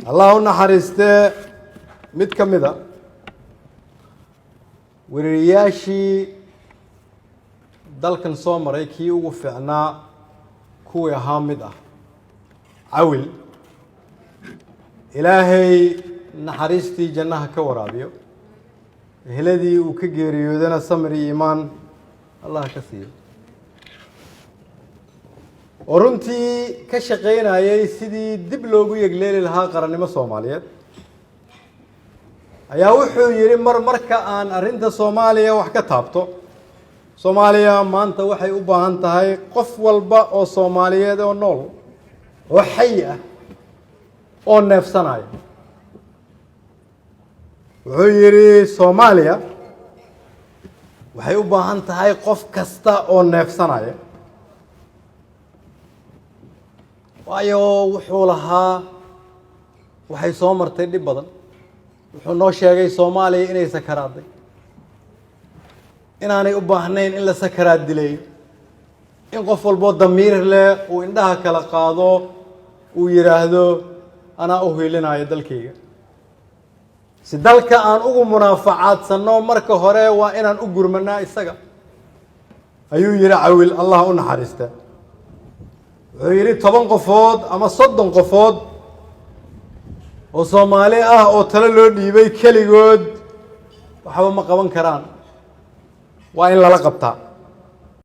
الله نحرسته mid ka mid a wariyaashii dalkan soo maray kii ugu fiicnaa kuwii ahaa mid ah cawil ilaahay naxariistii jannaha ka waraabiyo eheladii uu ka geeriyoodana samir iyo iimaan allah ka siiyo oo runtii ka shaqaynayay sidii dib loogu yegleeli lahaa qarannimo Soomaaliyeed ayaa wuxuu yiri marka aan arinta Soomaaliya wax ka taabto Soomaaliya maanta waxay u baahan tahay qof walba oo Soomaaliyeed oo nool oo xay ah oo neefsanaya wuxuu yiri Soomaaliya waxay u baahan tahay qof kasta oo neefsanaya waayo wuxuu lahaa waxay soo martay dib badan wuxuu noo sheegay Soomaaliya inay sakaraaday inaanay u baahnayn in la sakaraad dileeyo in qof walbo damiir leh uu indhaha kala qaado uu yiraahdo ana u hiilinayo dalkayga si dalka aan ugu munaafacaadsanno marka hore waa inaan u gurmanaa isaga ayuu yiri cawil allah u naxariista wuxuu yiri 10 qofood ama 30 qofood oo Soomaali ah oo tala loo dhiibay kaligood waxba ma qaban karaan waa in la qabtaa